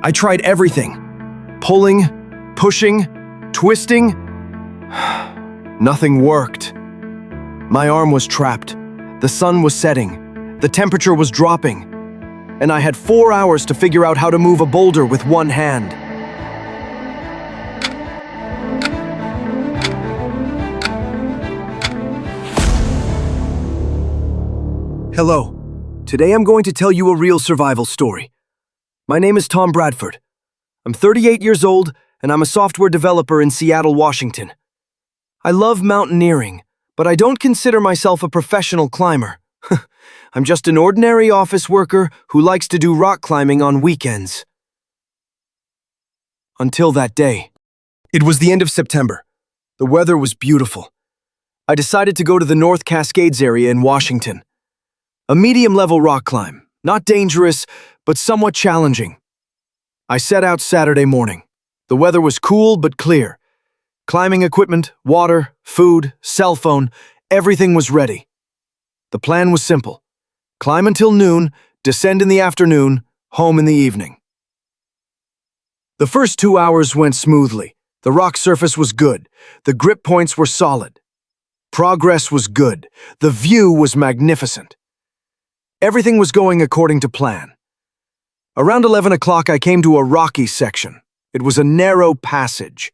I tried everything. Pulling, pushing, twisting. Nothing worked. My arm was trapped. The sun was setting. The temperature was dropping. And I had 4 hours to figure out how to move a boulder with one hand. Hello. Today I'm going to tell you a real survival story. My name is Tom Bradford. I'm 38 years old, and I'm a software developer in Seattle, Washington. I love mountaineering, but I don't consider myself a professional climber. I'm just an ordinary office worker who likes to do rock climbing on weekends. Until that day. It was the end of September. The weather was beautiful. I decided to go to the North Cascades area in Washington. A medium-level rock climb, not dangerous, but somewhat challenging. I set out Saturday morning. The weather was cool but clear. Climbing equipment, water, food, cell phone, everything was ready. The plan was simple. Climb until noon, descend in the afternoon, home in the evening. The first 2 hours went smoothly. The rock surface was good. The grip points were solid. Progress was good. The view was magnificent. Everything was going according to plan. Around 11 o'clock, I came to a rocky section. It was a narrow passage.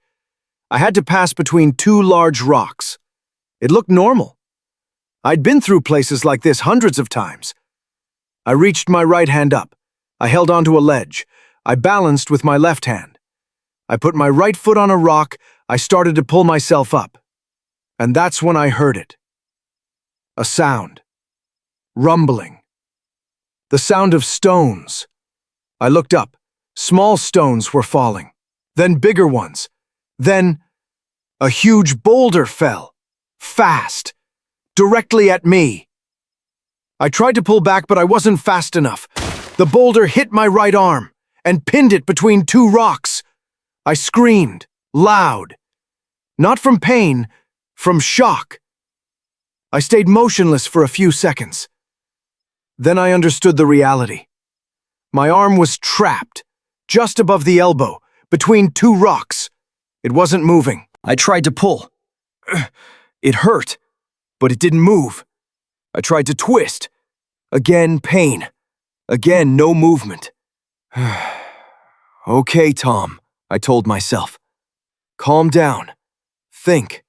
I had to pass between two large rocks. It looked normal. I'd been through places like this hundreds of times. I reached my right hand up. I held onto a ledge. I balanced with my left hand. I put my right foot on a rock. I started to pull myself up. And that's when I heard it. A sound. Rumbling. The sound of stones. I looked up. Small stones were falling. Then bigger ones. Then a huge boulder fell. Fast. Directly at me. I tried to pull back, but I wasn't fast enough. The boulder hit my right arm and pinned it between two rocks. I screamed, loud. Not from pain, from shock. I stayed motionless for a few seconds. Then I understood the reality. My arm was trapped, just above the elbow, between two rocks. It wasn't moving. I tried to pull. It hurt, but it didn't move. I tried to twist. Again, pain. Again, no movement. Okay, Tom, I told myself. Calm down. Think.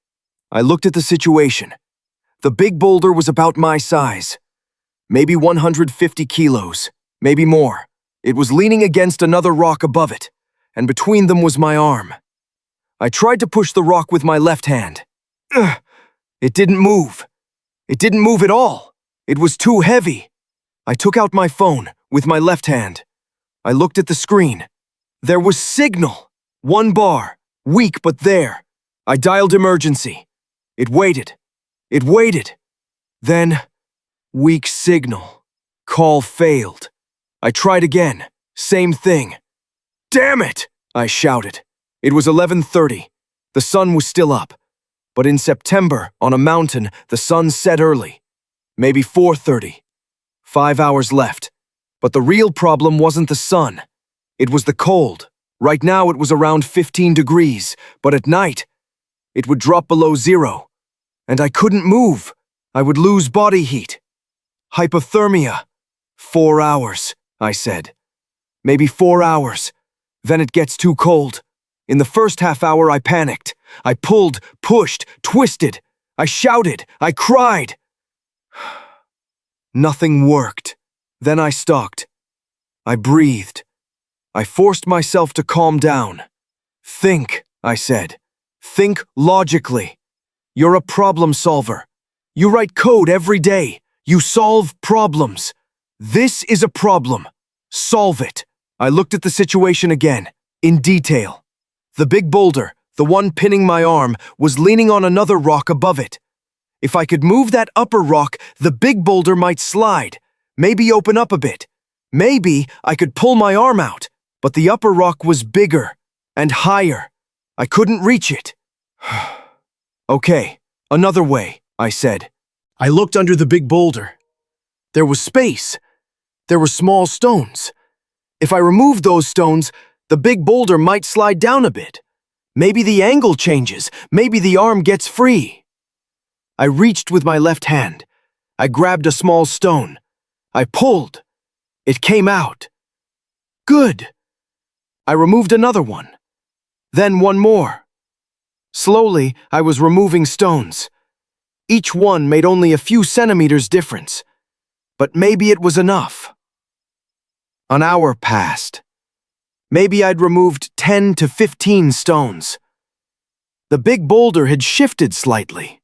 I looked at the situation. The big boulder was about my size. Maybe 150 kilos, maybe more. It was leaning against another rock above it, and between them was my arm. I tried to push the rock with my left hand. It didn't move. It didn't move at all. It was too heavy. I took out my phone with my left hand. I looked at the screen. There was signal. 1 bar. Weak, but there. I dialed emergency. It waited. It waited. Then, weak signal. Call failed. I tried again. Same thing. Damn it! I shouted. It was 11:30. The sun was still up. But in September, on a mountain, the sun set early. Maybe 4:30. 5 hours left. But the real problem wasn't the sun. It was the cold. Right now it was around 15 degrees, but at night, it would drop below 0. And I couldn't move. I would lose body heat. Hypothermia. 4 hours, I said. Maybe 4 hours. Then it gets too cold. In the first half hour, I panicked. I pulled, pushed, twisted. I shouted. I cried. Nothing worked. Then I stopped. I breathed. I forced myself to calm down. Think, I said. Think logically. You're a problem solver. You write code every day. You solve problems. This is a problem. Solve it. I looked at the situation again, in detail. The big boulder, the one pinning my arm, was leaning on another rock above it. If I could move that upper rock, the big boulder might slide, maybe open up a bit. Maybe I could pull my arm out, but the upper rock was bigger and higher. I couldn't reach it. Okay, another way, I said. I looked under the big boulder. There was space. There were small stones. If I removed those stones, The big boulder might slide down a bit. Maybe the angle changes. Maybe the arm gets free. I reached with my left hand. I grabbed a small stone. I pulled. It came out. Good. I removed another one. Then one more. Slowly, I was removing stones. Each one made only a few centimeters difference. But maybe it was enough. An hour passed. Maybe I'd removed 10 to 15 stones. The big boulder had shifted slightly.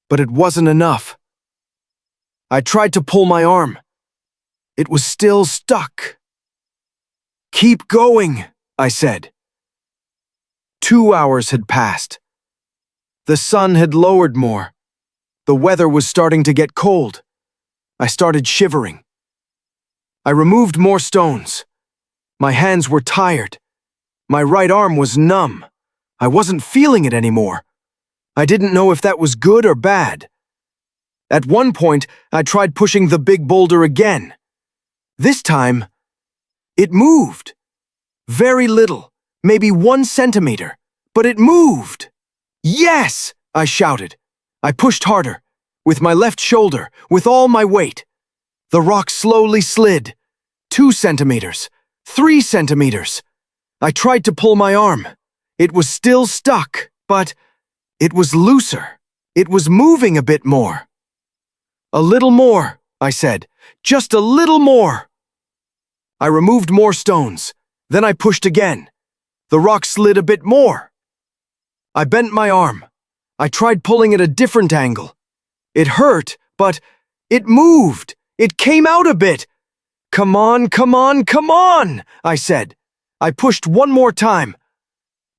But it wasn't enough. I tried to pull my arm. It was still stuck. "Keep going," I said. 2 hours had passed. The sun had lowered more. The weather was starting to get cold. I started shivering. I removed more stones. My hands were tired. My right arm was numb. I wasn't feeling it anymore. I didn't know if that was good or bad. At one point, I tried pushing the big boulder again. This time, it moved. Very little, maybe 1 centimeter, but it moved. "Yes!" I shouted. I pushed harder, with my left shoulder, with all my weight. The rock slowly slid. 2 centimeters, 3 centimeters. I tried to pull my arm. It was still stuck, but it was looser. It was moving a bit more. "A little more," I said. "Just a little more." I removed more stones. Then I pushed again. The rock slid a bit more. I bent my arm. I tried pulling at a different angle. It hurt, but it moved. It came out a bit. "Come on, come on, come on," I said. I pushed one more time.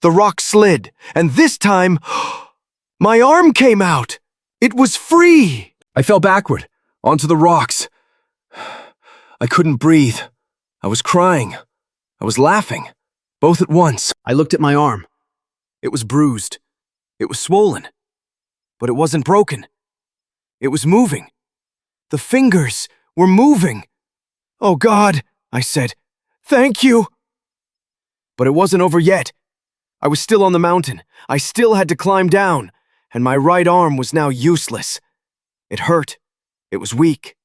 The rock slid, and this time, my arm came out. It was free. I fell backward, onto the rocks. I couldn't breathe. I was crying. I was laughing, both at once. I looked at my arm. It was bruised. It was swollen. But it wasn't broken. It was moving. The fingers were moving. "Oh God," I said. "Thank you." But it wasn't over yet. I was still on the mountain. I still had to climb down, and my right arm was now useless. It hurt. It was weak.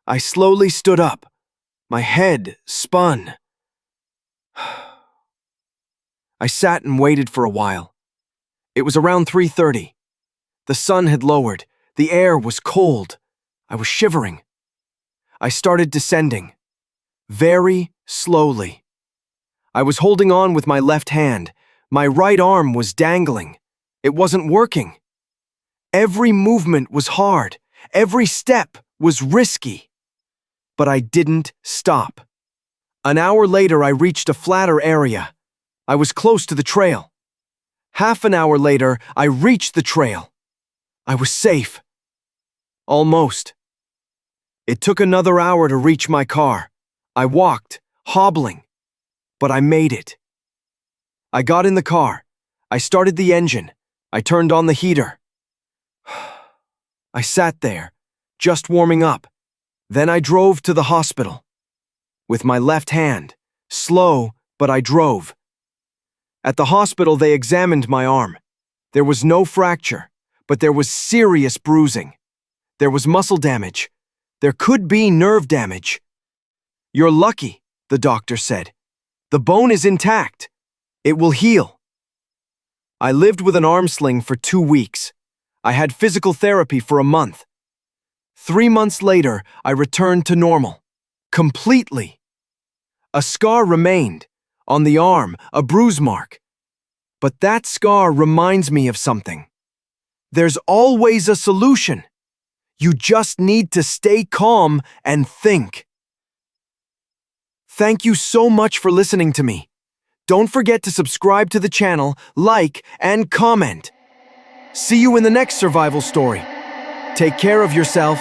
I slowly stood up. My head spun. I sat and waited for a while. It was around 3:30. The sun had lowered. The air was cold. I was shivering. I started descending. Very slowly. I was holding on with my left hand. My right arm was dangling. It wasn't working. Every movement was hard. Every step was risky. But I didn't stop. An hour later, I reached a flatter area. I was close to the trail. Half an hour later, I reached the trail. I was safe. Almost. It took another hour to reach my car. I walked, hobbling, but I made it. I got in the car. I started the engine. I turned on the heater. I sat there, just warming up. Then I drove to the hospital. With my left hand, slow, but I drove. At the hospital, they examined my arm. There was no fracture, but there was serious bruising. There was muscle damage. There could be nerve damage. "You're lucky," the doctor said. "The bone is intact. It will heal." I lived with an arm sling for 2 weeks. I had physical therapy for a month. 3 months later, I returned to normal. Completely. A scar remained. On the arm, a bruise mark. But that scar reminds me of something. There's always a solution. You just need to stay calm and think. Thank you so much for listening to me. Don't forget to subscribe to the channel, like, and comment. See you in the next survival story. Take care of yourself.